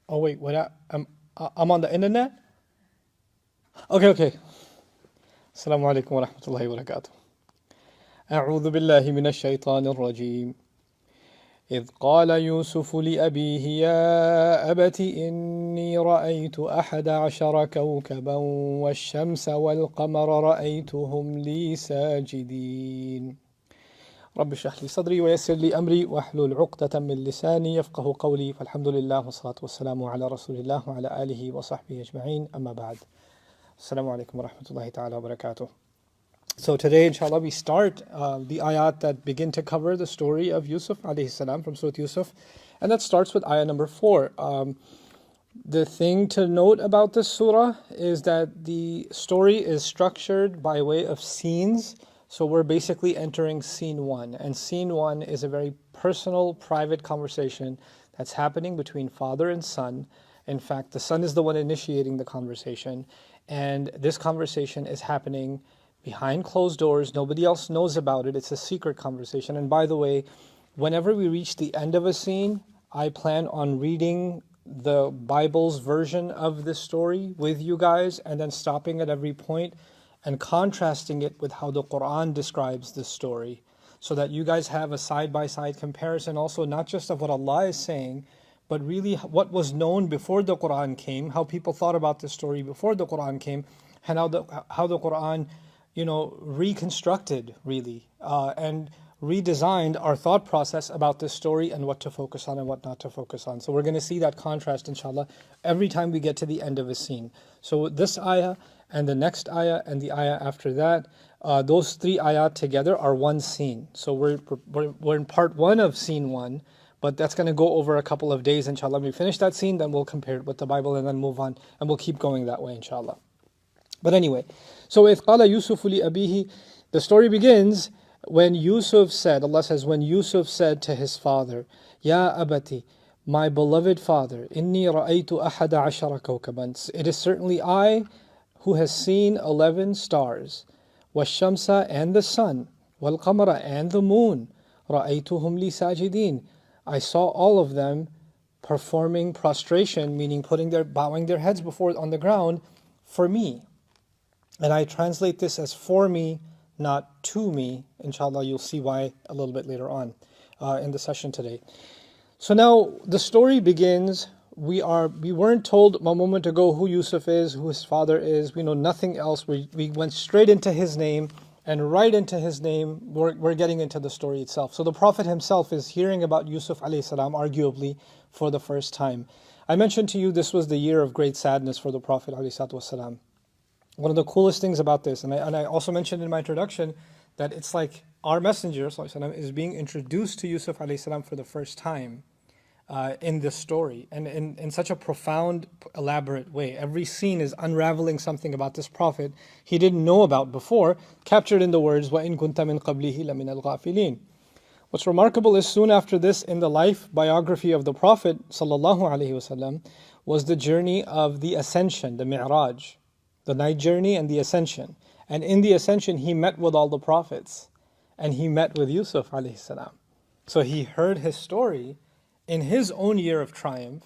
Oh wait, I'm on the internet? Okay. Assalamu alaikum wa rahmatullahi wa barakatuh. أعوذ بالله من الشيطان الرجيم. إذ قال يوسف لأبيه يا أبت إني رأيت 11 كوكبا والشمس والقمر رأيتهم لي ساجدين. رب اشرح لي صدري ويسر لي أمري واحلل عقدة من لساني يفقه قولي فالحمد لله والصلاة والسلام على رسول الله وعلى آله وصحبه أجمعين أما بعد. Assalamu alaikum wa rahmatullahi ta'ala wa barakatuh. So today, inshallah, we start the ayat that begin to cover the story of Yusuf alayhi salam from Surah Yusuf. And that starts with ayah number 4. The thing to note about this surah is that the story is structured by way of scenes. So we're basically entering scene 1. And scene 1 is a very personal, private conversation that's happening between father and son. In fact, the son is the one initiating the conversation. And this conversation is happening behind closed doors. Nobody else knows about it. It's a secret conversation. And by the way, whenever we reach the end of a scene, I plan on reading the Bible's version of this story with you guys and then stopping at every point and contrasting it with how the Quran describes this story so that you guys have a side-by-side comparison also not just of what Allah is saying, but really what was known before the Quran came, how people thought about this story before the Quran came, and how the Quran, reconstructed really and redesigned our thought process about this story and what to focus on and what not to focus on. So we're going to see that contrast, inshallah, every time we get to the end of a scene. So this ayah and the next ayah and the ayah after that, those 3 ayat together are one scene. So we're in part 1 of scene 1. But that's going to go over a couple of days, inshallah. When we finish that scene, then we'll compare it with the Bible and then move on. And we'll keep going that way, inshallah. But anyway, so إِذْ قَالَ يُوسُفُ لِأَبِيهِ, the story begins when Yusuf said, Allah says, when Yusuf said to his father, Ya abati, my beloved father, إِنِّي رَأَيْتُ أَحَدَ عَشَرَ كَوْكَبًا. It is certainly I who has seen 11 stars, وَالشَّمْسَ and the sun, وَالْقَمَرَ and the moon, رَأَيْتُهُمْ لِي سَاجِدِينَ. I saw all of them performing prostration, meaning bowing their heads on the ground for me. And I translate this as for me, not to me. Inshallah, you'll see why a little bit later on in the session today. So now the story begins. We weren't told a moment ago who Yusuf is, who his father is. We know nothing else. We went straight into his name. And right into his name, we're getting into the story itself. So the Prophet himself is hearing about Yusuf alayhi salam, arguably, for the first time. I mentioned to you this was the year of great sadness for the Prophet alayhi salam. One of the coolest things about this, and I also mentioned in my introduction, that it's like our messenger sallallahu is being introduced to Yusuf alayhi salam for the first time in this story, and in such a profound, elaborate way. Every scene is unraveling something about this Prophet he didn't know about before, captured in the words, وَإِن كُنْتَ مِن قَبْلِهِ لَمِنَ الْغَافِلِينَ. What's remarkable is soon after this, in the life biography of the Prophet sallallahu alaihi wasallam, was the journey of the ascension, the mi'raj, the night journey and the ascension. And in the ascension, he met with all the prophets, and he met with Yusuf alayhi salam. So he heard his story in his own year of triumph,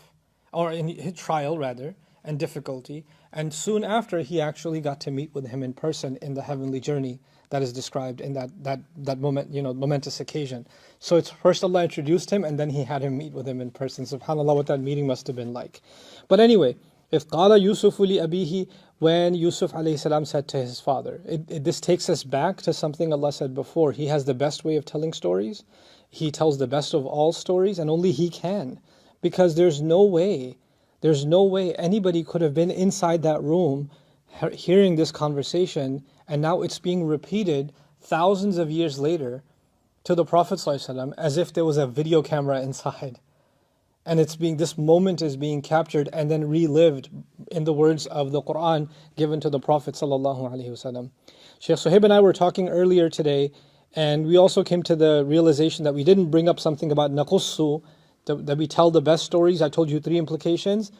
or in his trial rather, and difficulty, and soon after he actually got to meet with him in person in the heavenly journey that is described in that moment, momentous occasion. So it's first Allah introduced him and then he had him meet with him in person. SubhanAllah, what that meeting must have been like. But anyway, إِذْ قَالَ يُوسُفُ لِأَبِيهِ, when Yusuf alayhi salam said to his father, this takes us back to something Allah said before. He has the best way of telling stories. He tells the best of all stories, and only He can. Because there's no way anybody could have been inside that room hearing this conversation, and now it's being repeated thousands of years later to the Prophet ﷺ as if there was a video camera inside. And this moment is being captured and then relived in the words of the Quran given to the Prophet ﷺ. Shaykh Suhaib and I were talking earlier today, and we also came to the realization that we didn't bring up something about naqussu, that we tell the best stories. I told you 3 implications.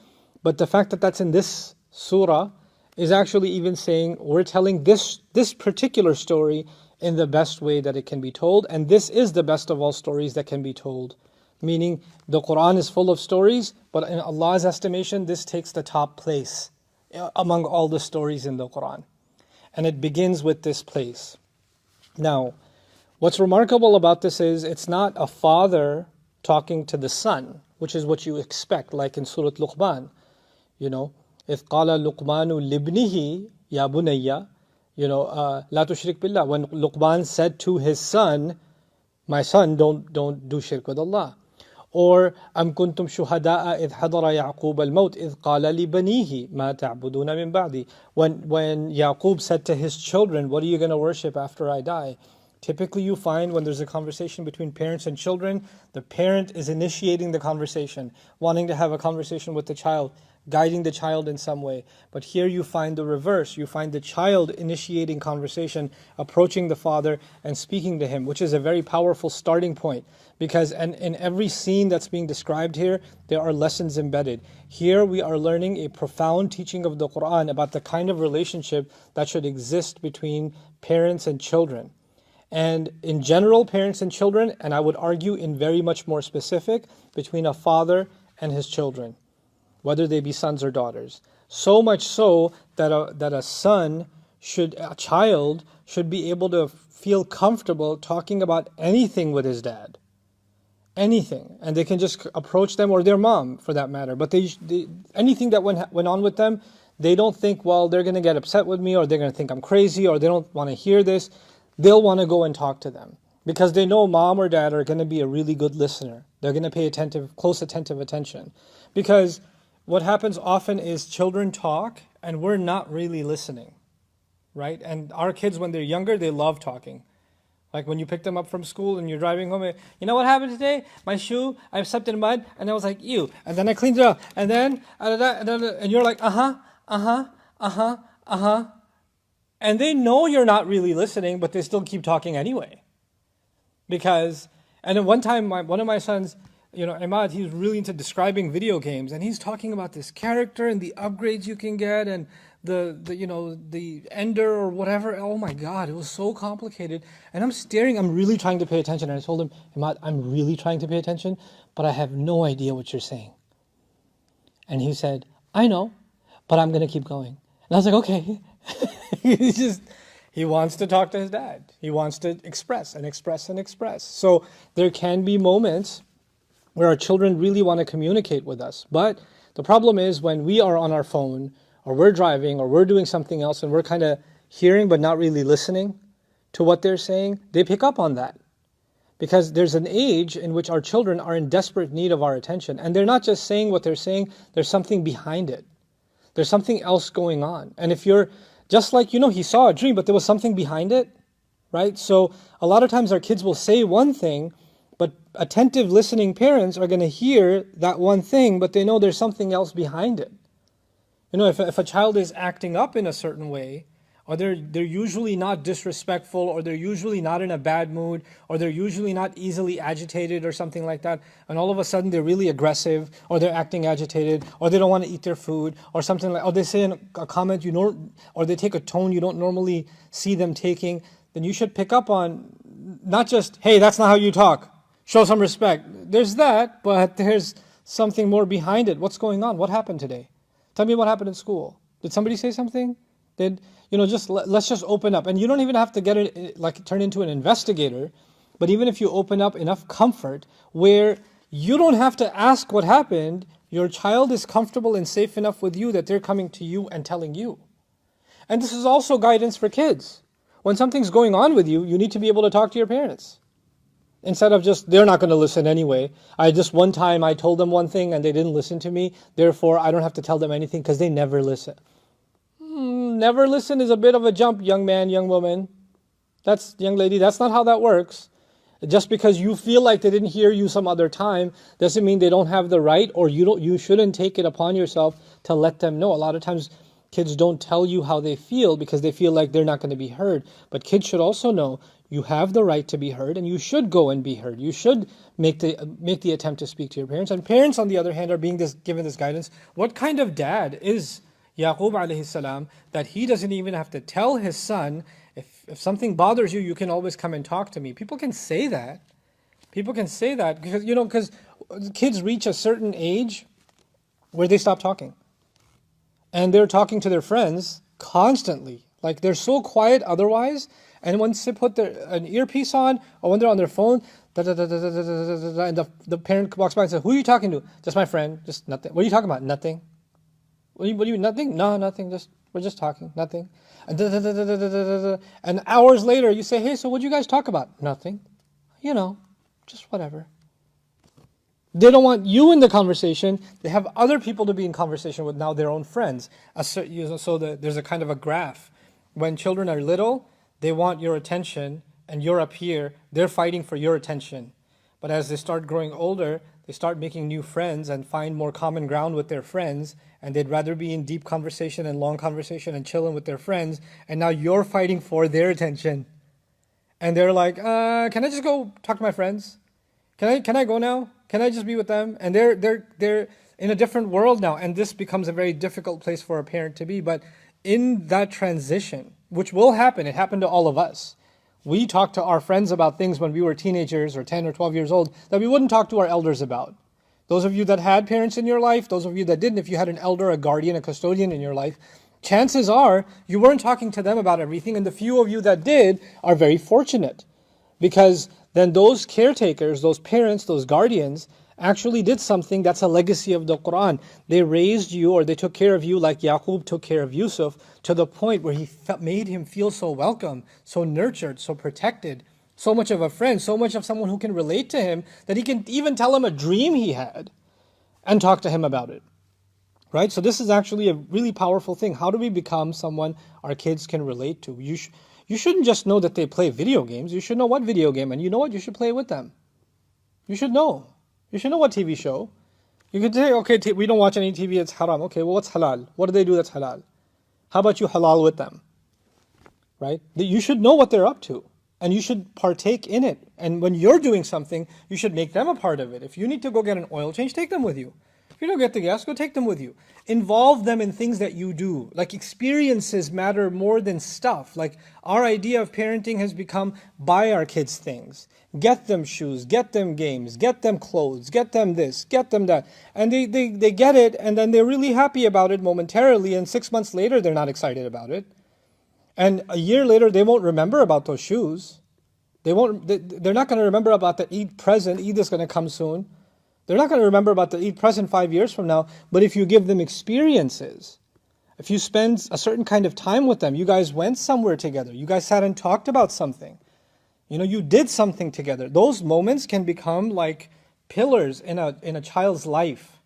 But the fact that that's in this surah is actually even saying we're telling this particular story in the best way that it can be told. And this is the best of all stories that can be told Meaning the Quran is full of stories, but in Allah's estimation, this takes the top place among all the stories in the Quran. And it begins with this place. Now, what's remarkable about this is it's not a father talking to the son, which is what you expect, like in Surah Luqman. إِذْ قَالَ لُقْمَانُ لِبْنِهِ يَا بُنَيَّ لَا تُشْرِكْ بِاللَّهِ. When Luqman said to his son, my son, don't do shirk with Allah. Or أَمْ كُنْتُمْ شُهَدَاءَ إِذْ حَضَرَ يَعْقُوبَ الْمَوْتِ إِذْ قَالَ لِبَنِيهِ مَا تَعْبُدُونَ مِنْ بَعْدِي. When Yaqub said to his children, what are you going to worship after I die? Typically you find when there's a conversation between parents and children, the parent is initiating the conversation, wanting to have a conversation with the child, guiding the child in some way. But here you find the reverse. You find the child initiating conversation, approaching the father and speaking to him, which is a very powerful starting point. Because in every scene that's being described here, there are lessons embedded. Here we are learning a profound teaching of the Quran about the kind of relationship that should exist between parents and children. And in general, parents and children, and I would argue in very much more specific, between a father and his children, whether they be sons or daughters. So much so that a child should be able to feel comfortable talking about anything with his dad. Anything. And they can just approach them, or their mom for that matter. But anything that went on with them, they don't think, well, they're going to get upset with me, or they're going to think I'm crazy, or they don't want to hear this. They'll want to go and talk to them. Because they know mom or dad are going to be a really good listener. They're going to pay close attentive attention. Because what happens often is children talk and we're not really listening, right? And our kids, when they're younger, they love talking. Like when you pick them up from school and you're driving home, you know what happened today? My shoe, I stepped in mud, and I was like, ew. And then I cleaned it up. And then, and you're like, uh-huh. And they know you're not really listening, but they still keep talking anyway. And then one time, one of my sons, Ahmad, he was really into describing video games, and he's talking about this character and the upgrades you can get, and the ender or whatever. Oh my God, it was so complicated. And I'm really trying to pay attention. And I told him, Ahmad, I'm really trying to pay attention, but I have no idea what you're saying. And he said, I know, but I'm going to keep going. And I was like, okay. He wants to talk to his dad. He wants to express. So there can be moments where our children really want to communicate with us. But the problem is when we are on our phone, or we're driving, or we're doing something else, and we're kind of hearing but not really listening to what they're saying, they pick up on that. Because there's an age in which our children are in desperate need of our attention. And they're not just saying what they're saying, there's something behind it. There's something else going on. And if you're just like, he saw a dream, but there was something behind it, right? So a lot of times our kids will say one thing, but attentive listening parents are going to hear that one thing, but they know there's something else behind it. If a child is acting up in a certain way, or they're usually not disrespectful, or they're usually not in a bad mood, or they're usually not easily agitated or something like that, and all of a sudden they're really aggressive, or they're acting agitated, or they don't want to eat their food, or something like, or they say a comment or they take a tone you don't normally see them taking, then you should pick up on not just, hey, that's not how you talk, show some respect. There's that, but there's something more behind it. What's going on? What happened today? Tell me what happened in school. Did somebody say something? Let's just open up. And you don't even have to get it, turn into an investigator. But even if you open up enough comfort where you don't have to ask what happened, your child is comfortable and safe enough with you that they're coming to you and telling you. And this is also guidance for kids. When something's going on with you, you need to be able to talk to your parents. Instead of just, they're not going to listen anyway. One time I told them one thing and they didn't listen to me. Therefore, I don't have to tell them anything because they never listen. Never listen is a bit of a jump, young man, young woman. Young lady, that's not how that works. Just because you feel like they didn't hear you some other time doesn't mean they don't have the right, or you shouldn't take it upon yourself to let them know. A lot of times kids don't tell you how they feel because they feel like they're not going to be heard. But kids should also know you have the right to be heard, and you should go and be heard. You should make the attempt to speak to your parents. And parents, on the other hand, are being given this guidance. What kind of dad is Yaqub alayhi salam that he doesn't even have to tell his son, if something bothers you, you can always come and talk to me. People can say that. Because kids reach a certain age where they stop talking. And they're talking to their friends constantly. Like they're so quiet otherwise. And once they put an earpiece on, or when they're on their phone, and the parent walks by and says, "Who are you talking to?" "Just my friend, just nothing." "What are you talking about?" "Nothing." What do you nothing? "No, nothing, we're just talking, nothing." And hours later you say, "Hey, so what did you guys talk about?" "Nothing. Just whatever." They don't want you in the conversation. They have other people to be in conversation with, now their own friends. So there's a kind of a graph. When children are little, they want your attention, and you're up here, they're fighting for your attention. But as they start growing older, they start making new friends and find more common ground with their friends, and they'd rather be in deep conversation and long conversation and chilling with their friends, and now you're fighting for their attention. And they're like, can I just go talk to my friends? Can I go now? Can I just be with them? And they're in a different world now, and this becomes a very difficult place for a parent to be. But in that transition, which will happen, it happened to all of us. We talked to our friends about things when we were teenagers or 10 or 12 years old that we wouldn't talk to our elders about. Those of you that had parents in your life, those of you that didn't, if you had an elder, a guardian, a custodian in your life, chances are you weren't talking to them about everything, and the few of you that did are very fortunate, because then those caretakers, those parents, those guardians actually did something that's a legacy of the Quran. They raised you, or they took care of you like Yaqub took care of Yusuf, to the point where he made him feel so welcome, so nurtured, so protected, so much of a friend, so much of someone who can relate to him, that he can even tell him a dream he had and talk to him about it. Right? So this is actually a really powerful thing. How do we become someone our kids can relate to? You shouldn't just know that they play video games. You should know what video game, and you know what? You should play with them. You should know. You should know what TV show. You could say, okay, we don't watch any TV, it's haram. Okay, well, what's halal? What do they do that's halal? How about you halal with them? Right? You should know what they're up to, and you should partake in it. And when you're doing something, you should make them a part of it. If you need to go get an oil change, take them with you. If you don't get the gas, go take them with you. Involve them in things that you do. Like, experiences matter more than stuff. Like, our idea of parenting has become buy our kids things. Get them shoes, get them games, get them clothes, get them this, get them that. And they get it, and then they're really happy about it momentarily, and 6 months later they're not excited about it. And a year later they won't remember about those shoes. They're not going to remember about the Eid present. Eid is going to come soon. They're not going to remember about the Eid present 5 years from now. But if you give them experiences, if you spend a certain kind of time with them, you guys went somewhere together, you guys sat and talked about something, you did something together, those moments can become like pillars in a child's life.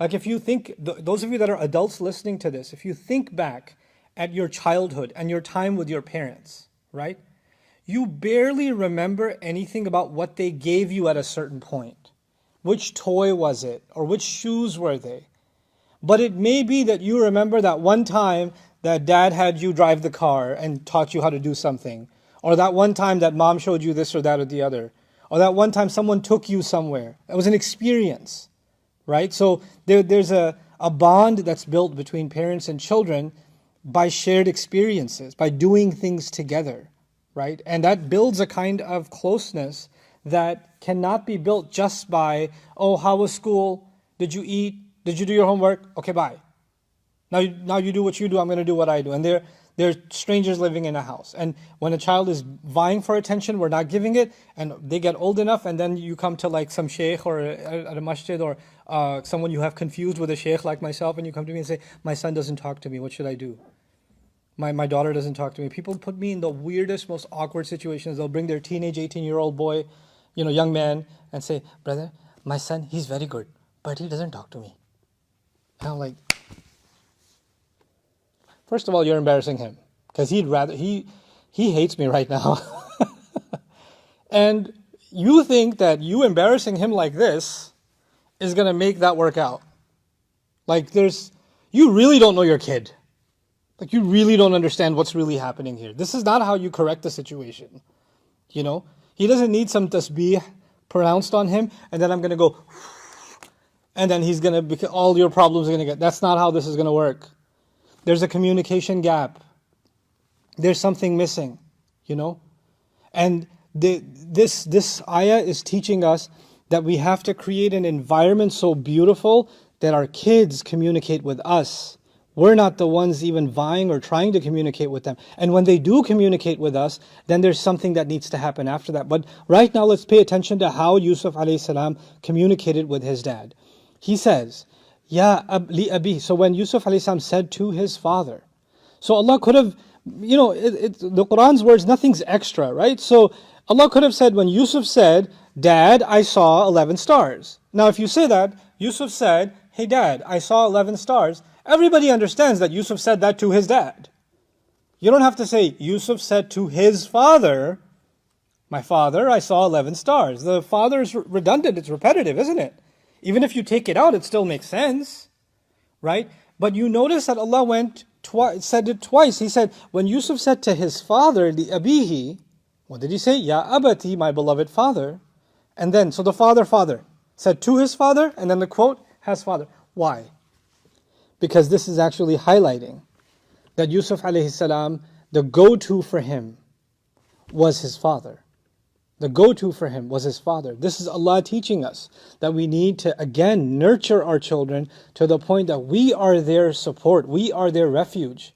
Like, if you think, those of you that are adults listening to this, if you think back at your childhood and your time with your parents, right? You barely remember anything about what they gave you at a certain point. Which toy was it? Or which shoes were they? But it may be that you remember that one time that dad had you drive the car and taught you how to do something. Or that one time that mom showed you this or that or the other. Or that one time someone took you somewhere. It was an experience, right? So there's a bond that's built between parents and children by shared experiences, by doing things together, right? And that builds a kind of closeness that cannot be built just by, oh, how was school? Did you eat? Did you do your homework? Okay, bye. Now you do what you do, I'm going to do what I do. And they're strangers living in a house. And when a child is vying for attention, we're not giving it, and they get old enough, and then you come to like some sheikh or at a masjid, or someone you have confused with a sheikh like myself, and you come to me and say, my son doesn't talk to me, what should I do? My daughter doesn't talk to me. People put me in the weirdest, most awkward situations. They'll bring their teenage 18-year-old boy, young man, and say, brother, my son, he's very good, but he doesn't talk to me. And I'm like, first of all, you're embarrassing him, because he hates me right now. And you think that you embarrassing him like this is going to make that work out. Like, you really don't know your kid. Like, you really don't understand what's really happening here. This is not how you correct the situation. He doesn't need some tasbih pronounced on him, and then I'm going to go, and then he's going to, all your problems are going to get. That's not how this is going to work. There's a communication gap. There's something missing, And this ayah is teaching us that we have to create an environment so beautiful that our kids communicate with us. We're not the ones even vying or trying to communicate with them. And when they do communicate with us, then there's something that needs to happen after that. But right now, let's pay attention to how Yusuf alayhi salam communicated with his dad. He says, Ya li abi. So when Yusuf alayhi salam said to his father, so Allah could have, the Quran's words, nothing's extra, right? So Allah could have said, when Yusuf said, Dad, I saw 11 stars. Now if you say that, Yusuf said, hey Dad, I saw 11 stars. Everybody understands that Yusuf said that to his dad. You don't have to say, Yusuf said to his father, my father, I saw 11 stars. The father is redundant, it's repetitive, isn't it? Even if you take it out, it still makes sense, right? But you notice that Allah said it twice. He said, when Yusuf said to his father, the abihi, what did he say? Ya abati, my beloved father. And then, so the father said to his father, and then the quote has father. Why? Because this is actually highlighting that Yusuf alayhi salam, the go-to for him was his father. The go-to for him was his father. This is Allah teaching us that we need to, again, nurture our children to the point that we are their support, we are their refuge.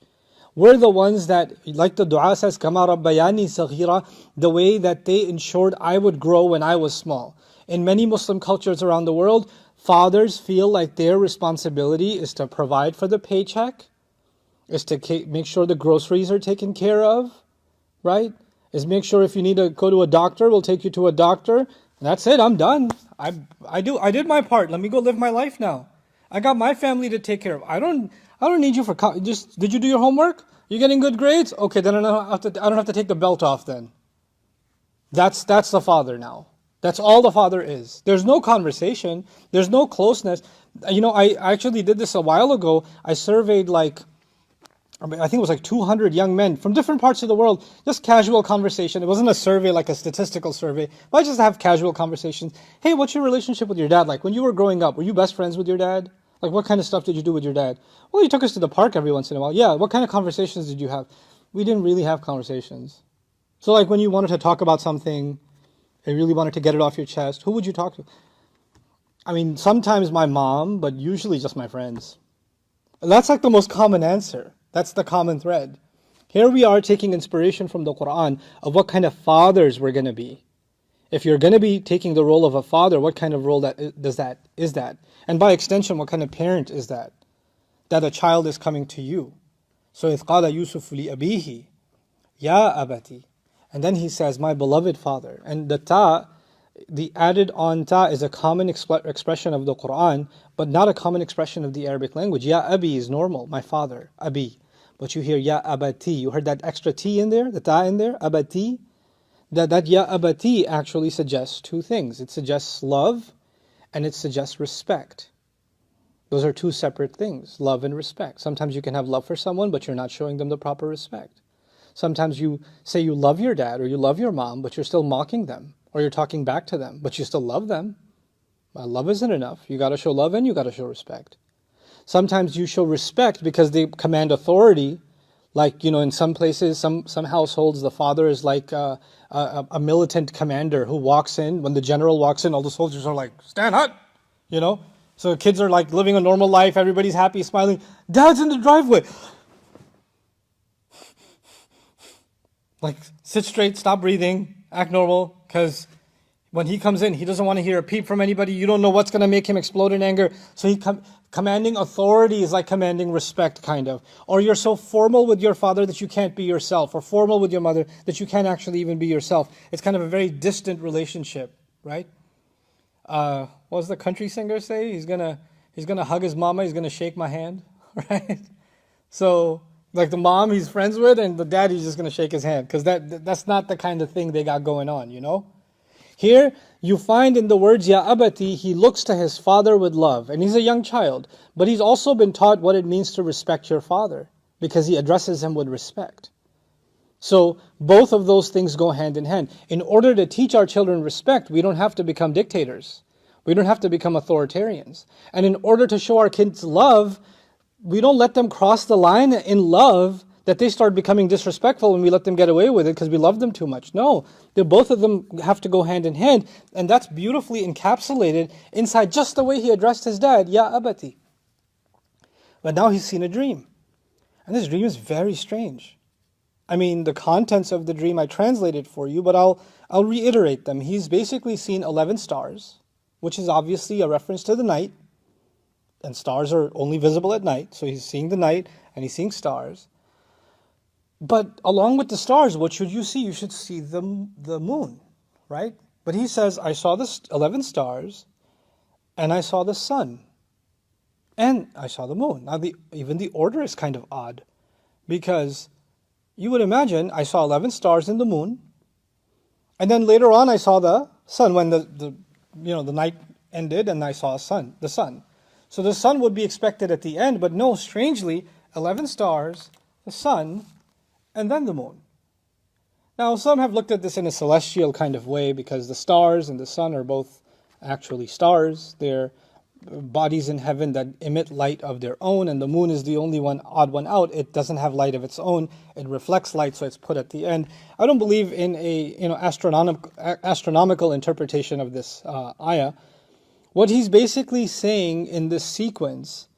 We're the ones that, like the dua says, Kama Rabbayani Saghira, the way that they ensured I would grow when I was small. In many Muslim cultures around the world, fathers feel like their responsibility is to provide for the paycheck, is to make sure the groceries are taken care of, right? Is make sure if you need to go to a doctor, we'll take you to a doctor. That's it, I'm done. I did my part. Let me go live my life now. I got my family to take care of. I don't need you for did you do your homework? You getting good grades? Okay, then I don't have to take the belt off then. That's the father now. That's all the father is. There's no conversation. There's no closeness. I actually did this a while ago. I surveyed I think it was like 200 young men from different parts of the world. Just casual conversation. It wasn't a survey like a statistical survey. But I just have casual conversations. Hey, what's your relationship with your dad like? When you were growing up, were you best friends with your dad? Like, what kind of stuff did you do with your dad? Well, he took us to the park every once in a while. Yeah, what kind of conversations did you have? We didn't really have conversations. So like when you wanted to talk about something, and really wanted to get it off your chest, who would you talk to? I mean, sometimes my mom, but usually just my friends. And that's like the most common answer. That's the common thread. Here we are taking inspiration from the Quran of what kind of fathers we're going to be. If you're going to be taking the role of a father, what kind of role is that? And by extension, what kind of parent is that? That a child is coming to you. So إِذْ قَالَ يُوسُفُ لِأَبِيهِ يَا أَبَتِي. And then he says, my beloved father. And the added on ta is a common expression of the Quran, but not a common expression of the Arabic language. Ya abi is normal, my father, abi. But you hear ya abati. You heard that extra t in there, the ta in there, abati. That ya abati actually suggests two things. It suggests love and it suggests respect. Those are two separate things, love and respect. Sometimes you can have love for someone, but you're not showing them the proper respect. Sometimes you say you love your dad or you love your mom, but you're still mocking them. Or you're talking back to them, but you still love them. Love isn't enough. You got to show love and you got to show respect. Sometimes you show respect because they command authority. Like, in some places, some households, the father is like a militant commander who walks in. When the general walks in, all the soldiers are like, stand up, So the kids are like living a normal life. Everybody's happy, smiling. Dad's in the driveway. Like, sit straight, stop breathing, act normal. Because when he comes in, he doesn't want to hear a peep from anybody. You don't know what's going to make him explode in anger. So commanding authority is like commanding respect, kind of. Or you're so formal with your father that you can't be yourself. Or formal with your mother that you can't actually even be yourself. It's kind of a very distant relationship, right? What does the country singer say? He's gonna hug his mama. He's gonna shake my hand, right? So, like the mom he's friends with, and the dad he's just gonna shake his hand, because that's not the kind of thing they got going on, Here, you find in the words, Ya abati, he looks to his father with love. And he's a young child. But he's also been taught what it means to respect your father. Because he addresses him with respect. So, both of those things go hand in hand. In order to teach our children respect, we don't have to become dictators. We don't have to become authoritarians. And in order to show our kids love, we don't let them cross the line in love that they start becoming disrespectful and we let them get away with it because we love them too much. No, both of them have to go hand in hand, and that's beautifully encapsulated inside just the way he addressed his dad, Ya Abati. But now he's seen a dream, and this dream is very strange. I mean, the contents of the dream I translated for you, but I'll reiterate them. He's basically seen 11 stars, which is obviously a reference to the night, and stars are only visible at night, so he's seeing the night and he's seeing stars. But along with the stars, what should you see? You should see the moon, right? But he says, I saw the 11 stars, and I saw the sun, and I saw the moon. Now, even the order is kind of odd, because you would imagine I saw 11 stars in the moon, and then later on I saw the sun when the night ended, and I saw the sun. So the sun would be expected at the end, but no, strangely, 11 stars, the sun, and then the moon. Now, some have looked at this in a celestial kind of way because the stars and the sun are both actually stars. They're bodies in heaven that emit light of their own, and the moon is the only odd one out. It doesn't have light of its own. It reflects light, so it's put at the end. I don't believe in a astronomical interpretation of this ayah. What he's basically saying in this sequence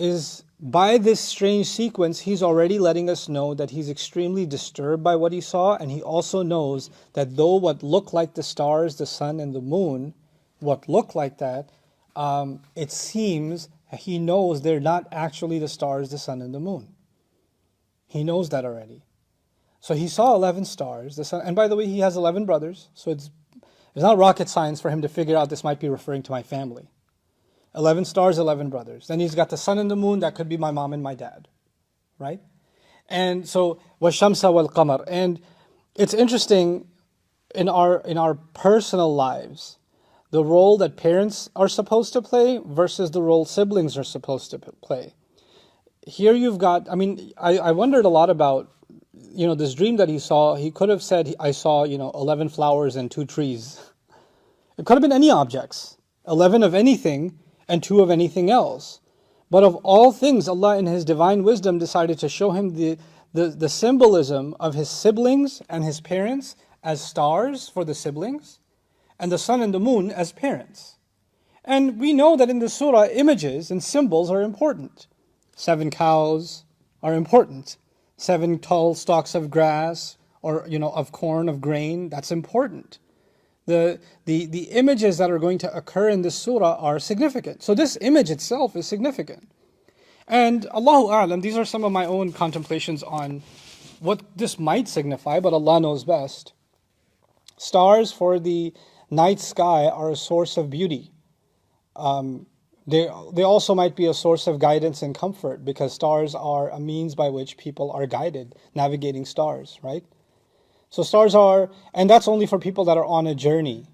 is, by this strange sequence, he's already letting us know that he's extremely disturbed by what he saw, and he also knows that though what look like the stars, the sun, and the moon, what look like that, it seems he knows they're not actually the stars, the sun, and the moon. He knows that already. So he saw 11 stars, the sun, and by the way, he has 11 brothers, so it's not rocket science for him to figure out this might be referring to my family. 11 stars, 11 brothers. Then he's got the sun and the moon, that could be my mom and my dad, right? And so, وَالشَّمْسَ وَالْقَمَرِ. And it's interesting, in our personal lives, the role that parents are supposed to play versus the role siblings are supposed to play. Here you've got, I wondered a lot about, this dream that he saw. He could have said, I saw, 11 flowers and 2 trees. It could have been any objects, 11 of anything and 2 of anything else. But of all things, Allah in His divine wisdom decided to show him the symbolism of his siblings and his parents as stars for the siblings, and the sun and the moon as parents. And we know that in the surah, images and symbols are important. 7 cows are important. 7 tall stalks of grass, or of corn, of grain, that's important. The images that are going to occur in this surah are significant. So this image itself is significant. And Allahu A'lam, these are some of my own contemplations on what this might signify, but Allah knows best. Stars for the night sky are a source of beauty. They also might be a source of guidance and comfort, because stars are a means by which people are guided, navigating stars, right? So stars are, and that's only for people that are on a journey,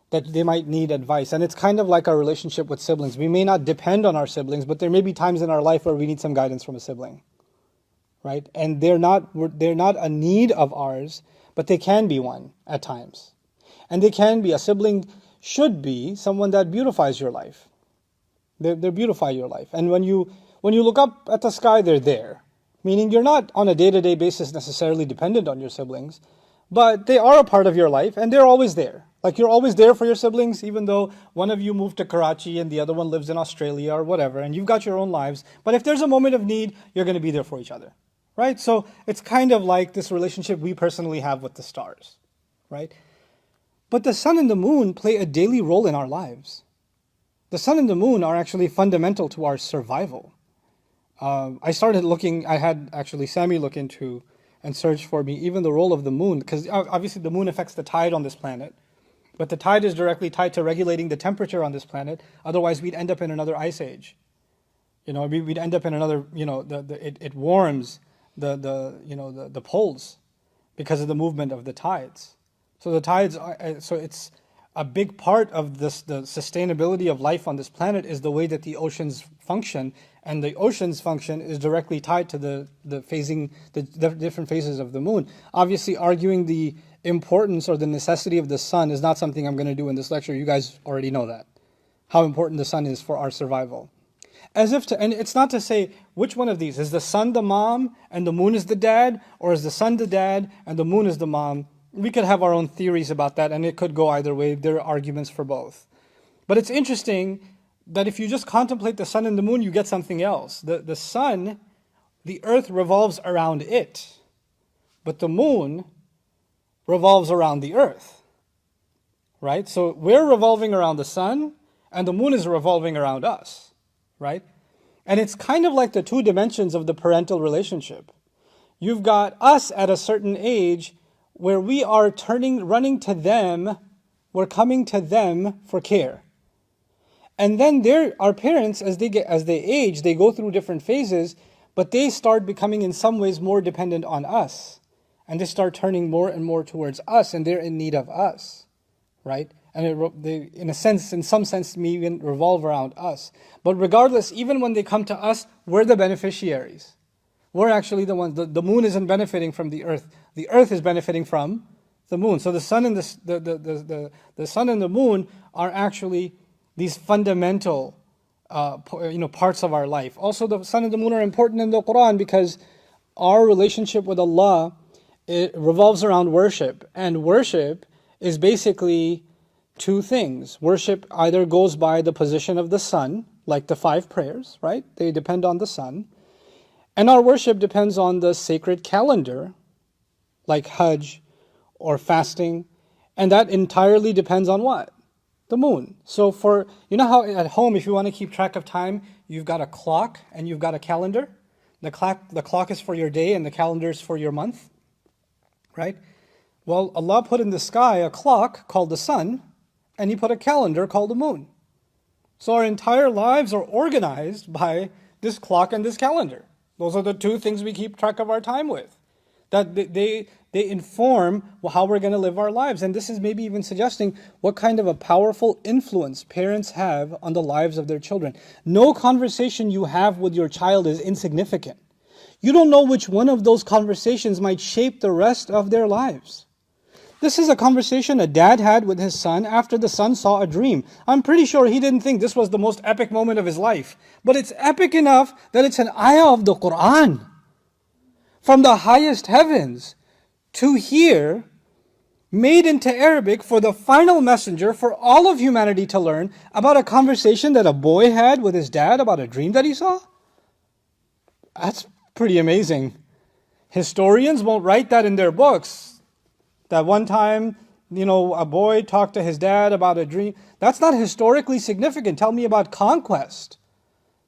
that they might need advice. And it's kind of like our relationship with siblings. We may not depend on our siblings, but there may be times in our life where we need some guidance from a sibling, right? And they're not a need of ours, but they can be one at times. And a sibling should be someone that beautifies your life. They beautify your life. And when you look up at the sky, they're there. Meaning you're not on a day-to-day basis necessarily dependent on your siblings, but they are a part of your life and they're always there. Like you're always there for your siblings, even though one of you moved to Karachi and the other one lives in Australia or whatever, and you've got your own lives. But if there's a moment of need, you're going to be there for each other, right? So it's kind of like this relationship we personally have with the stars, right? But the sun and the moon play a daily role in our lives. The sun and the moon are actually fundamental to our survival. I had actually Sammy look into and search for me even the role of the moon, because obviously the moon affects the tide on this planet, but the tide is directly tied to regulating the temperature on this planet. Otherwise we'd end up in another ice age. We'd end up in another, it warms the poles because of the movement of the tides. So the tides so it's a big part of the sustainability of life on this planet is the way that the oceans function, and the ocean's function is directly tied to the different phases of the moon. Obviously, arguing the importance or the necessity of the sun is not something I'm going to do in this lecture. You guys already know that, how important the sun is for our survival. As if to, and it's not to say which one of these. Is the sun the mom and the moon is the dad? Or is the sun the dad and the moon is the mom? We could have our own theories about that, and it could go either way. There are arguments for both. But it's interesting that if you just contemplate the sun and the moon, you get something else. The sun, the earth revolves around it. But the moon revolves around the earth. Right? So we're revolving around the sun, and the moon is revolving around us. Right? And it's kind of like the two dimensions of the parental relationship. You've got us at a certain age where we are running to them, we're coming to them for care. And then our parents, as they age, they go through different phases, but they start becoming in some ways more dependent on us. And they start turning more and more towards us, and they're in need of us. Right? And they, in some sense, may even revolve around us. But regardless, even when they come to us, we're the beneficiaries. We're actually the ones. The moon isn't benefiting from the earth. The earth is benefiting from the moon. So the sun and the sun and the moon are actually these fundamental parts of our life. Also, the sun and the moon are important in the Quran because our relationship with Allah, it revolves around worship. And worship is basically two things. Worship either goes by the position of the sun, like the 5 prayers, right? They depend on the sun. And our worship depends on the sacred calendar, like Hajj or fasting. And that entirely depends on what? The moon. So you know how at home, if you want to keep track of time, you've got a clock and you've got a calendar? The clock is for your day and the calendar is for your month, right? Well, Allah put in the sky a clock called the sun, and He put a calendar called the moon. So our entire lives are organized by this clock and this calendar. Those are the two things we keep track of our time with. That they inform how we're going to live our lives. And this is maybe even suggesting what kind of a powerful influence parents have on the lives of their children. No conversation you have with your child is insignificant. You don't know which one of those conversations might shape the rest of their lives. This is a conversation a dad had with his son after the son saw a dream. I'm pretty sure he didn't think this was the most epic moment of his life. But it's epic enough that it's an ayah of the Quran. From the highest heavens to here, made into Arabic for the final messenger for all of humanity to learn about a conversation that a boy had with his dad about a dream that he saw. That's pretty amazing. Historians won't write that in their books. That one time, a boy talked to his dad about a dream. That's not historically significant. Tell me about conquest.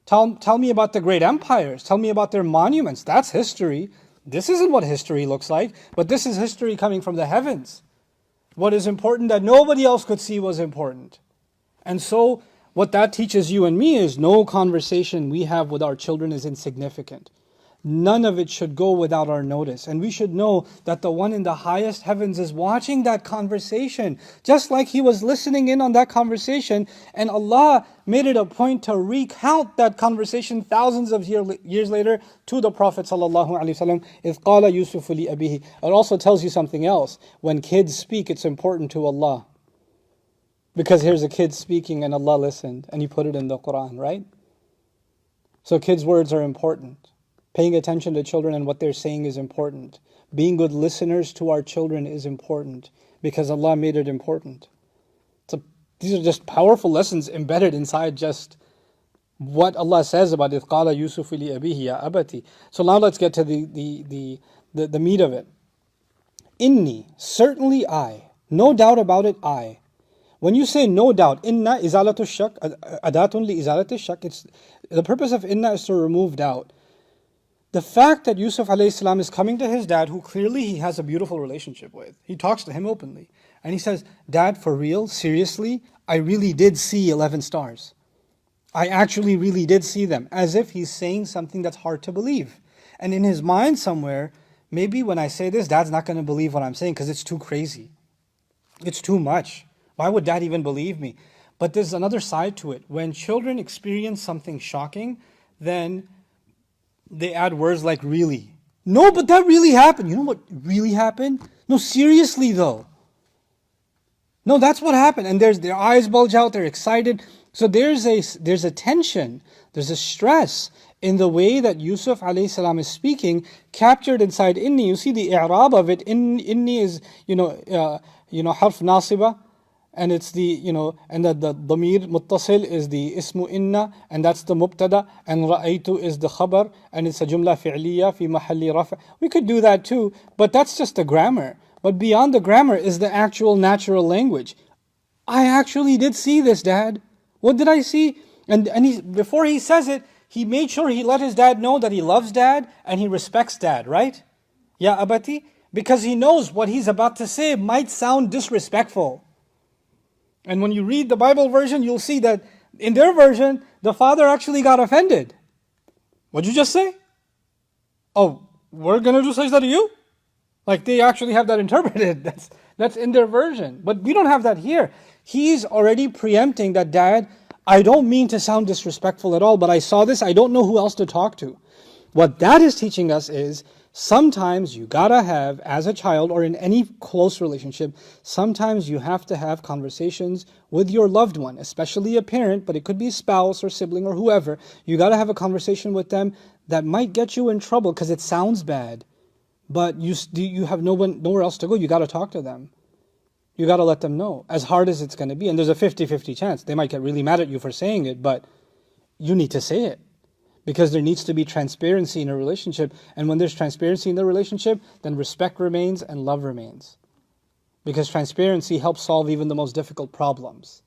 Tell me about the great empires. Tell me about their monuments. That's history. This isn't what history looks like, but this is history coming from the heavens. What is important that nobody else could see was important. And so, what that teaches you and me is no conversation we have with our children is insignificant. None of it should go without our notice. And we should know that the one in the highest heavens is watching that conversation, just like He was listening in on that conversation. And Allah made it a point to recount that conversation thousands of years later to the Prophet ﷺ. إِذْ قَالَ يُوسُفُ لِأَبِيهِ. It also tells you something else. When kids speak, it's important to Allah. Because here's a kid speaking and Allah listened and He put it in the Quran, right? So kids' words are important. Paying attention to children and what they're saying is important. Being good listeners to our children is important because Allah made it important. So these are just powerful lessons embedded inside just what Allah says about إِذْ قَالَ يُوسُفُ لِأَبِيهِ يَا أَبَتِ. So now let's get to the meat of it. Inni, certainly I, no doubt about it I. When you say no doubt, inna izalatu shak, adatun li izalati shak, the purpose of inna is to remove doubt. The fact that Yusuf alayhi salam is coming to his dad, who clearly he has a beautiful relationship with. He talks to him openly. And he says, Dad, for real, seriously, I really did see 11 stars. I actually really did see them. As if he's saying something that's hard to believe. And in his mind somewhere, maybe when I say this, Dad's not going to believe what I'm saying because it's too crazy. It's too much. Why would Dad even believe me? But there's another side to it. When children experience something shocking, then they add words like really. No, but that really happened. You know what really happened? No, seriously though. No, that's what happened. And their eyes bulge out, they're excited. So there's a tension, there's a stress in the way that Yusuf alayhi salam is speaking, captured inside inni. You see the i'rab of it. Inni is, harf nasiba. And it's and the damir muttasil is the ismu inna, and that's the mubtada, and ra'aytu is the khabar, and it's a jumla fi'liya fi mahalli rafa. We could do that too, but that's just the grammar. But beyond the grammar is the actual natural language. I actually did see this, Dad. What did I see? And before he says it, he made sure he let his dad know that he loves Dad and he respects Dad, right? Ya abati? Because he knows what he's about to say might sound disrespectful. And when you read the Bible version, you'll see that in their version, the father actually got offended. What'd you just say? Oh, we're going to do sajda to you? Like they actually have that interpreted. That's in their version. But we don't have that here. He's already preempting that, Dad, I don't mean to sound disrespectful at all, but I saw this, I don't know who else to talk to. What that is teaching us is, sometimes you gotta have, as a child or in any close relationship, sometimes you have to have conversations with your loved one, especially a parent, but it could be a spouse or sibling or whoever. You gotta have a conversation with them that might get you in trouble because it sounds bad, but you have nowhere else to go. You gotta talk to them. You gotta let them know, as hard as it's gonna be. And there's a 50-50 chance. They might get really mad at you for saying it, but you need to say it. Because there needs to be transparency in a relationship. And when there's transparency in the relationship, then respect remains and love remains. Because transparency helps solve even the most difficult problems.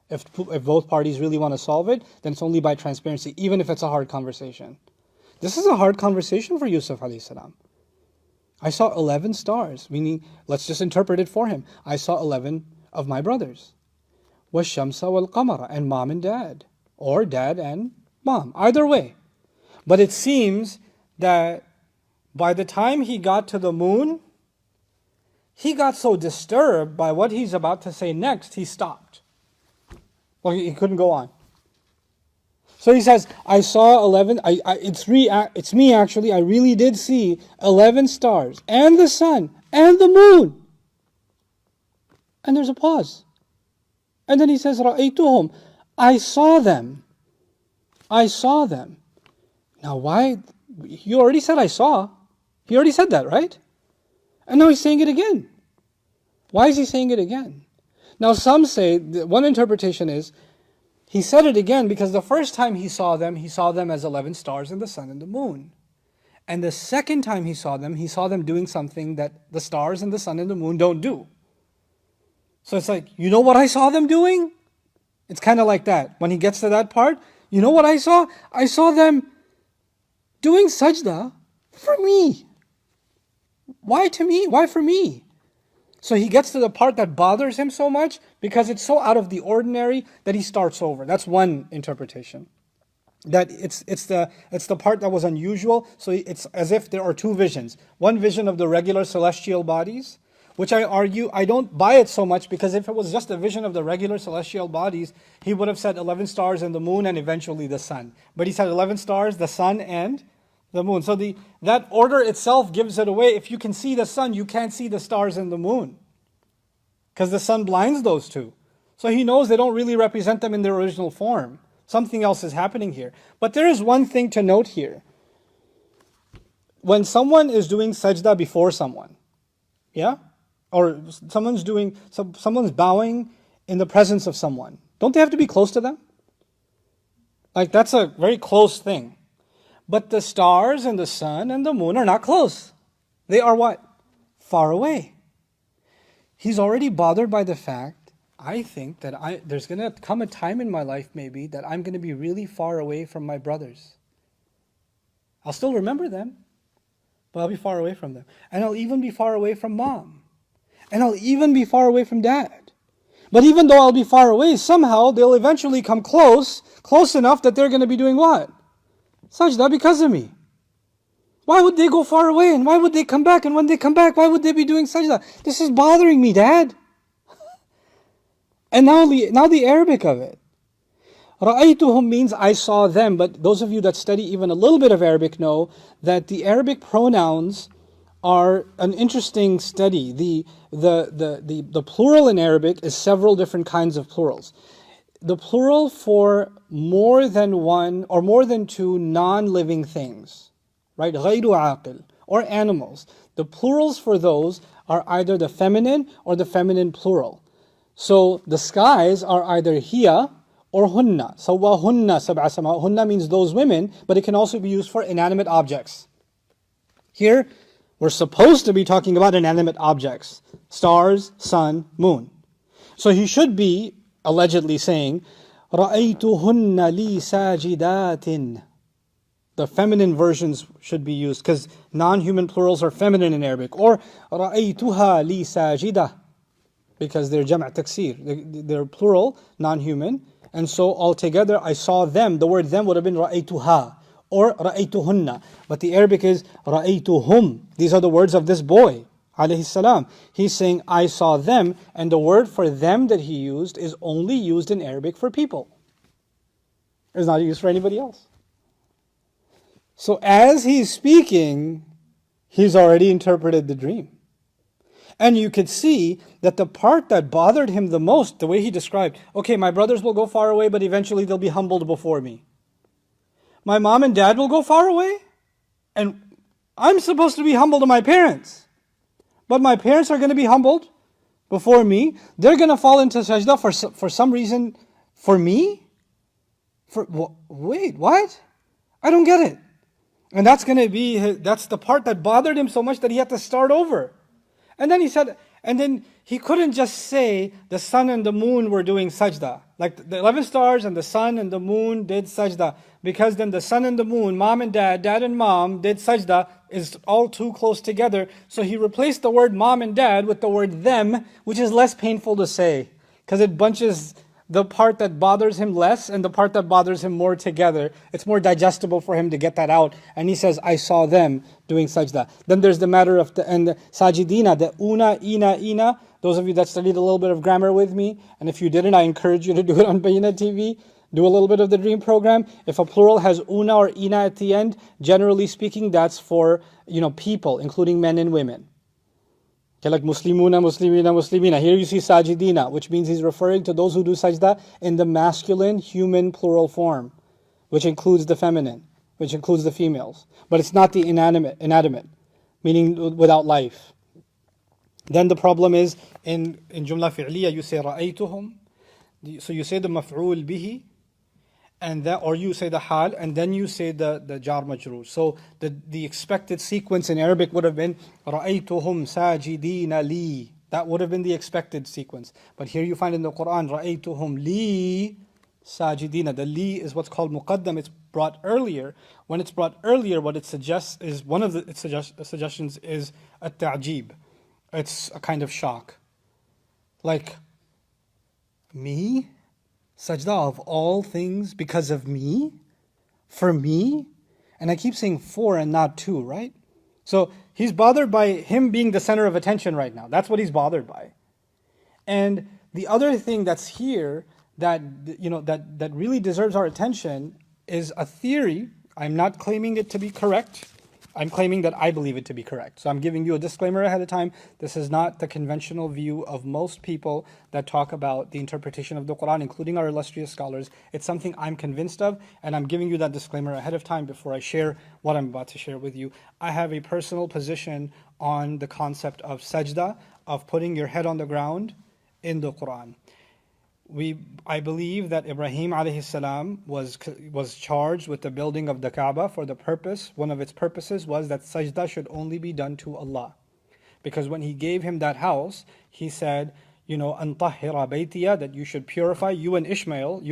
If both parties really want to solve it, then it's only by transparency, even if it's a hard conversation. This is a hard conversation for Yusuf alayhi salam. I saw 11 stars, meaning, let's just interpret it for him. I saw 11 of my brothers. وَالشَّمْسَ وَالْقَمَرَ, and mom and dad. Or dad and mom, either way. But it seems that by the time he got to the moon, he got so disturbed by what he's about to say next, he stopped. Well, he couldn't go on. So he says, I saw 11, it's me actually, I really did see 11 stars, and the sun, and the moon. And there's a pause. And then he says, رَأَيْتُهُمْ, I saw them. I saw them. Now why? You already said I saw. He already said that, right? And now he's saying it again. Why is he saying it again? Now some say, one interpretation is, he said it again because the first time he saw them as 11 stars in the sun and the moon. And the second time he saw them doing something that the stars and the sun and the moon don't do. So it's like, you know what I saw them doing? It's kind of like that. When he gets to that part, you know what I saw? I saw them doing sajda for me. Why to me? Why for me? So he gets to the part that bothers him so much because it's so out of the ordinary that he starts over. That's one interpretation. That it's the part that was unusual. So it's as if there are two visions. One vision of the regular celestial bodies, which I argue, I don't buy it so much because if it was just a vision of the regular celestial bodies, he would have said 11 stars and the moon and eventually the sun. But he said 11 stars, the sun and the moon. So that order itself gives it away. If you can see the sun, you can't see the stars and the moon. Because the sun blinds those two. So he knows they don't really represent them in their original form. Something else is happening here. But there is one thing to note here. When someone is doing sajda before someone, yeah? Or someone's bowing in the presence of someone, don't they have to be close to them? Like that's a very close thing. But the stars and the sun and the moon are not close. They are what? Far away. He's already bothered by the fact, I think that there's going to come a time in my life maybe that I'm going to be really far away from my brothers. I'll still remember them, but I'll be far away from them. And I'll even be far away from mom. And I'll even be far away from dad. But even though I'll be far away, somehow they'll eventually come close enough that they're going to be doing what? Sajda because of me. Why would they go far away and why would they come back? And when they come back, why would they be doing sajda? This is bothering me, Dad. And now the Arabic of it. رَأَيْتُهُمْ means I saw them. But those of you that study even a little bit of Arabic know that the Arabic pronouns are an interesting study. The plural in Arabic is several different kinds of plurals. The plural for more than one or more than two non-living things, right? غير عاقل, or animals. The plurals for those are either the feminine or the feminine plural. So the skies are either hiya or hunna. Sawwahunna sab'a sama. Hunna means those women, but it can also be used for inanimate objects. Here, we're supposed to be talking about inanimate objects. Stars, sun, moon. So he should be allegedly saying, رَأَيْتُهُنَّ لِي سَاجِدَاتٍ. The feminine versions should be used because non-human plurals are feminine in Arabic. Or رَأَيْتُهَا لِي سَاجِدَةٍ, because they're jam' taksir. They're plural, non-human. And so altogether, I saw them. The word them would have been رَأَيْتُهَا or رَأَيْتُهُنَّ. But the Arabic is رَأَيْتُهُمْ. These are the words of this boy, alayhi salam. He's saying, I saw them. And the word for them that he used is only used in Arabic for people. It's not used for anybody else. So as he's speaking, he's already interpreted the dream. And you could see that the part that bothered him the most, the way he described, okay, my brothers will go far away, but eventually they'll be humbled before me. My mom and dad will go far away, and I'm supposed to be humble to my parents. But my parents are going to be humbled before me. They're going to fall into sajda for some reason for me? Wait, what? I don't get it. And that's the part that bothered him so much that he had to start over. And then he said, and then he couldn't just say the sun and the moon were doing sajda. Like the 11 stars and the sun and the moon did sajda. Because then the sun and the moon, mom and dad and mom did sajda is all too close together. So he replaced the word mom and dad with the word them, which is less painful to say. Because it bunches the part that bothers him less and the part that bothers him more together. It's more digestible for him to get that out. And he says, I saw them doing sajda. Then there's the matter of the sajidina, the una, ina. Those of you that studied a little bit of grammar with me, and if you didn't, I encourage you to do it on Bayina TV. Do a little bit of the dream program. If a plural has una or ina at the end, generally speaking, that's for people, including men and women. Okay, like muslimuna, muslimina, muslimina. Here you see sajidina, which means he's referring to those who do sajda in the masculine, human plural form, which includes the feminine, which includes the females. But it's not the inanimate, meaning without life. Then the problem is in jumla fi'liya, you say ra'aytuhum. So you say the maf'ul bihi, and that, or you say the hal, and then you say the jar majroor. So the expected sequence in Arabic would have been رَأَيْتُهُمْ سَاجِدِينَ لِي. That would have been the expected sequence. But here you find in the Quran رَأَيْتُهُمْ لِي سَاجِدِينَ. The li is what's called muqaddam. It's brought earlier. When it's brought earlier, what it suggests is, one of its suggestions is a ta'jib. It's a kind of shock. Like, me? Sajda of all things because of me? For me? And I keep saying for and not to, right? So he's bothered by him being the center of attention right now. That's what he's bothered by. And the other thing that's here that really deserves our attention is a theory. I'm not claiming it to be correct. I'm claiming that I believe it to be correct. So I'm giving you a disclaimer ahead of time. This is not the conventional view of most people that talk about the interpretation of the Quran, including our illustrious scholars. It's something I'm convinced of, and I'm giving you that disclaimer ahead of time before I share what I'm about to share with you. I have a personal position on the concept of sajda, of putting your head on the ground in the Quran. I believe that Ibrahim alayhi salam was charged with the building of the Kaaba for the purpose. One of its purposes was that sajda should only be done to Allah. Because when he gave him that house, he said, أَن طَهِّرَ بَيْتِيَ, that you should purify, you and Ismail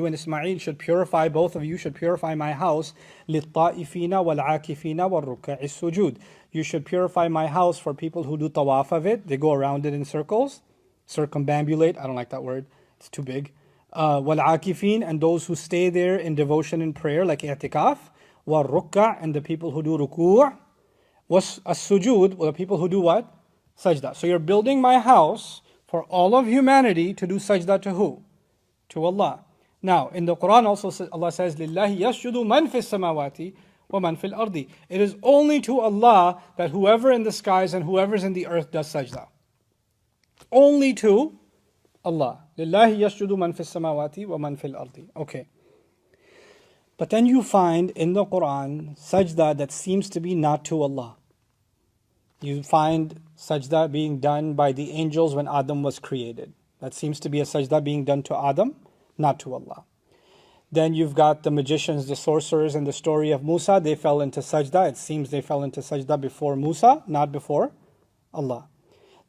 should purify, both of you should purify my house, لِلطَّائِفِينَ وَالْعَاكِفِينَ وَالرُّكَّعِ السُّجُودِ. You should purify my house for people who do tawaf of it. They go around it in circles, circumambulate, I don't like that word. It's too big. وَالْعَاكِفِينَ, and those who stay there in devotion and prayer like i'tikaf. وَالرُّكَّعِ, and the people who do ruku'. وَالسُّجُود, the people who do what? Sajda. So you're building my house for all of humanity to do sajda to who? To Allah. Now, in the Quran also Allah says, لِلَّهِ يَسْجُدُ مَنْ فِي السَّمَاوَاتِ وَمَنْ فِي الْأَرْضِ. It is only to Allah that whoever in the skies and whoever's in the earth does sajda. Only to Allah. لِلَّهِ يَسْجُدُ مَنْ فِي السَّمَاوَاتِ وَمَنْ فِي الْأَرْضِ. Okay. But then you find in the Quran sajda that seems to be not to Allah. You find sajda being done by the angels when Adam was created. That seems to be a sajda being done to Adam, not to Allah. Then you've got the magicians, the sorcerers in the story of Musa. They fell into sajda. It seems they fell into sajda before Musa, not before Allah.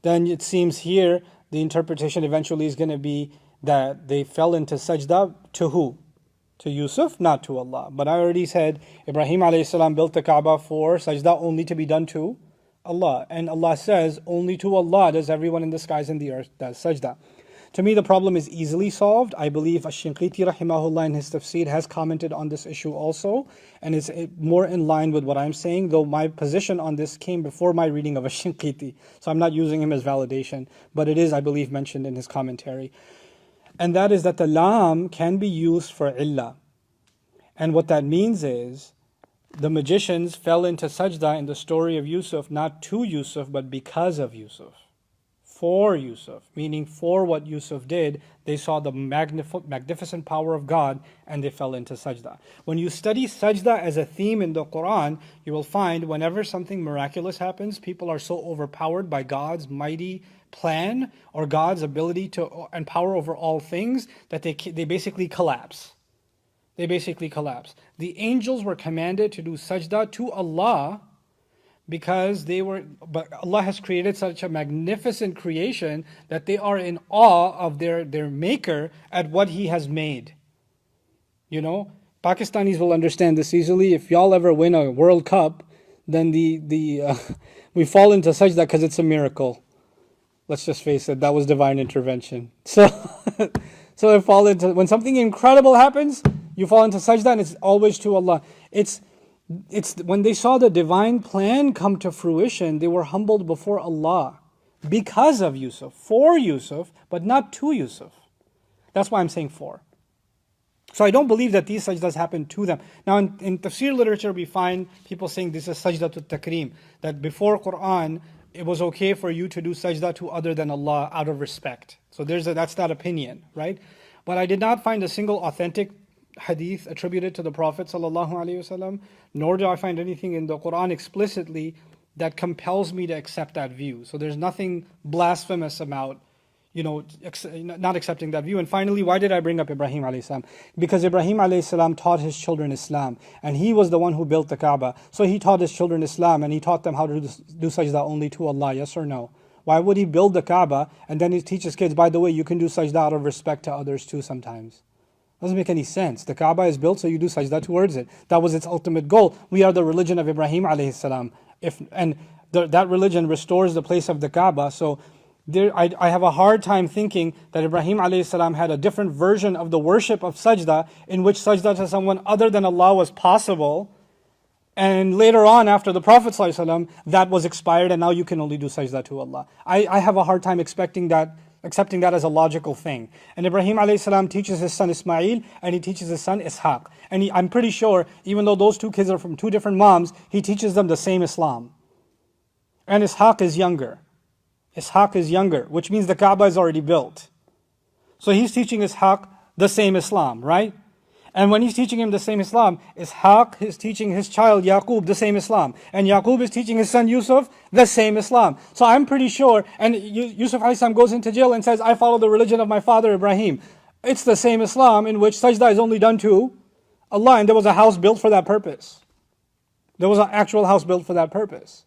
Then it seems here the interpretation eventually is going to be that they fell into sajda to who? To Yusuf, not to Allah. But I already said Ibrahim alayhi salam built the Kaaba for sajda only to be done to Allah. And Allah says, only to Allah does everyone in the skies and the earth does sajda. To me, the problem is easily solved. I believe Ash-Shinqiti rahimahullah in his tafsir has commented on this issue also, and it's more in line with what I'm saying, though my position on this came before my reading of Ash-Shinqiti, so I'm not using him as validation, but it is, I believe, mentioned in his commentary. And that is that the lam can be used for illah. And what that means is, the magicians fell into sajda in the story of Yusuf, not to Yusuf, but because of Yusuf. For Yusuf, meaning for what Yusuf did, they saw the magnificent power of God and they fell into sajda. When you study sajda as a theme in the Quran, you will find whenever something miraculous happens, people are so overpowered by God's mighty plan or God's ability to and power over all things that they basically collapse. They basically collapse. The angels were commanded to do sajda to Allah because but Allah has created such a magnificent creation that they are in awe of their maker at what He has made. You know, Pakistanis will understand this easily. If y'all ever win a World Cup, then we fall into sajda because it's a miracle. Let's just face it, that was divine intervention. So when something incredible happens, you fall into sajda and it's always to Allah. It's when they saw the divine plan come to fruition, they were humbled before Allah because of Yusuf, for Yusuf, but not to Yusuf. That's why I'm saying for. So I don't believe that these sajdas happen to them. Now in tafsir literature we find people saying this is sajda to takreem, that before Quran it was okay for you to do sajda to other than Allah out of respect. So that's that opinion, right? But I did not find a single authentic hadith attributed to the Prophet ﷺ, nor do I find anything in the Quran explicitly that compels me to accept that view. So there's nothing blasphemous about, not accepting that view. And finally, why did I bring up Ibrahim alayhi salam? Because Ibrahim alayhi salam taught his children Islam, and he was the one who built the Kaaba. So he taught his children Islam, and he taught them how to do sajda only to Allah, yes or no? Why would he build the Kaaba, and then he teaches kids, by the way, you can do sajda out of respect to others too sometimes? Doesn't make any sense. The Kaaba is built so you do sajda towards it. That was its ultimate goal. We are the religion of Ibrahim alayhi salam. That religion restores the place of the Kaaba. So I have a hard time thinking that Ibrahim alayhi salam had a different version of the worship of sajda in which sajda to someone other than Allah was possible. And later on, after the Prophet ﷺ, that was expired and now you can only do sajda to Allah. I have a hard time accepting that as a logical thing. And Ibrahim alayhi salam teaches his son Ismail and he teaches his son Ishaq. And I'm pretty sure, even though those two kids are from two different moms, he teaches them the same Islam. And Ishaq is younger. Which means the Kaaba is already built. So he's teaching Ishaq the same Islam, right? And when he's teaching him the same Islam, Ishaq is teaching his child Yaqub the same Islam. And Yaqub is teaching his son Yusuf the same Islam. So I'm pretty sure, and Yusuf alayhi salam goes into jail and says, I follow the religion of my father Ibrahim. It's the same Islam in which sajda is only done to Allah. And there was a house built for that purpose. There was an actual house built for that purpose.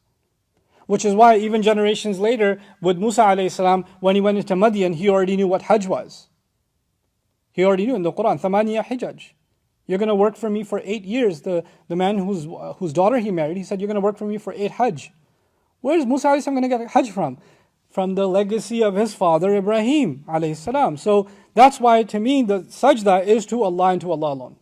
Which is why even generations later, with Musa alayhi salam, when he went into Madian, he already knew what Hajj was. He already knew in the Quran, Thamaniya Hijaj. You're going to work for me for 8 years. The man whose daughter he married, he said, you're going to work for me for 8 Hajj. Where is Musa alayhi salam going to get Hajj from? From the legacy of his father Ibrahim alayhi salam. So that's why to me the sajda is to Allah and to Allah alone.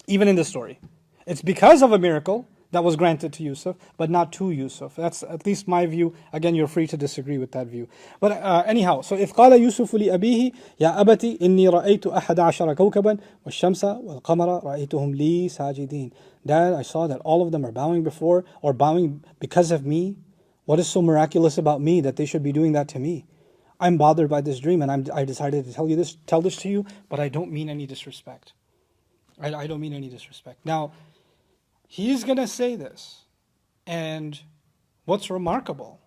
Even in this story. It's because of a miracle, that was granted to Yusuf, but not to Yusuf. That's at least my view. Again, you're free to disagree with that view. But anyhow, so إذ قال يوسف لأبيه يا أبت إني رأيت أحد عشر كوكبا والشمس والقمر رأيتهم لي ساجدين. Dad, I saw that all of them are bowing before or bowing because of me. What is so miraculous about me that they should be doing that to me? I'm bothered by this dream, and I decided to tell this to you, but I don't mean any disrespect. I don't mean any disrespect. Now, he's going to say this, and what's remarkable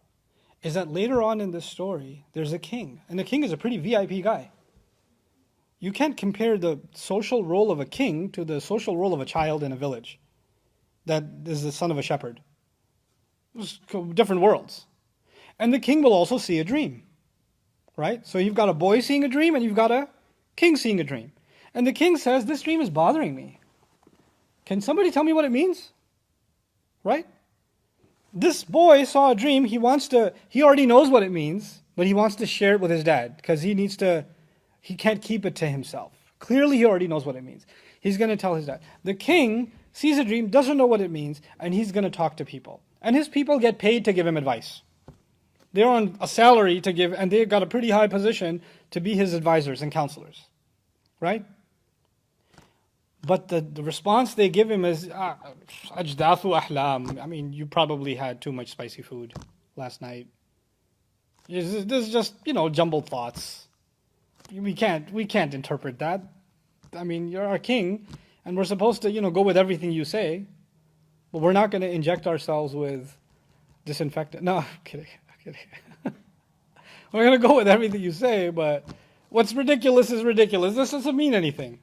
is that later on in this story, there's a king, and the king is a pretty VIP guy. You can't compare the social role of a king to the social role of a child in a village that is the son of a shepherd. It's different worlds. And the king will also see a dream. Right? So you've got a boy seeing a dream and you've got a king seeing a dream. And the king says, this dream is bothering me. Can somebody tell me what it means? Right? This boy saw a dream. He already knows what it means, but he wants to share it with his dad because he can't keep it to himself. Clearly he already knows what it means. He's going to tell his dad. The king sees a dream, doesn't know what it means, and he's going to talk to people. And his people get paid to give him advice. They're on a salary to give, and they've got a pretty high position to be his advisors and counselors. Right? But the response they give him is, ajdathu ahlam. I mean, you probably had too much spicy food last night. This is just, jumbled thoughts. We can't interpret that. I mean, you're our king, and we're supposed to, go with everything you say, but we're not going to inject ourselves with disinfectant. No, I'm kidding. We're going to go with everything you say, but what's ridiculous is ridiculous. This doesn't mean anything.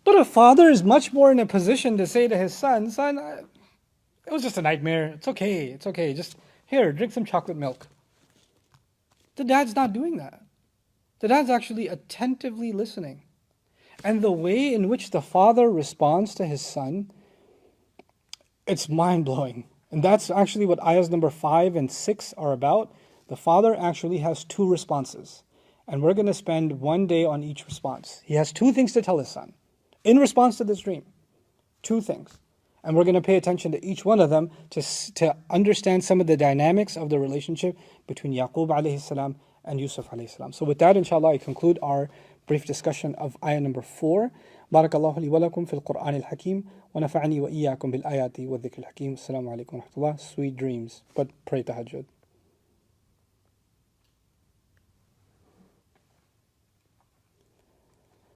But a father is much more in a position to say to his son, it was just a nightmare. It's okay. Just here, drink some chocolate milk. The dad's not doing that. The dad's actually attentively listening. And the way in which the father responds to his son, it's mind-blowing. And that's actually what ayahs number 5 and 6 are about. The father actually has 2 responses. And we're going to spend 1 day on each response. He has 2 things to tell his son in response to this dream. 2 things. And we're going to pay attention to each one of them to understand some of the dynamics of the relationship between Yaqub alayhi salam and Yusuf alayhi salam. So with that, inshallah, I conclude our brief discussion of ayah number 4. بارك الله لي ولكم في القرآن الحكيم ونفعني وإياكم بالآيات والذكر الحكيم. السلام عليكم ورحمة الله. Sweet dreams, but pray tahajjud.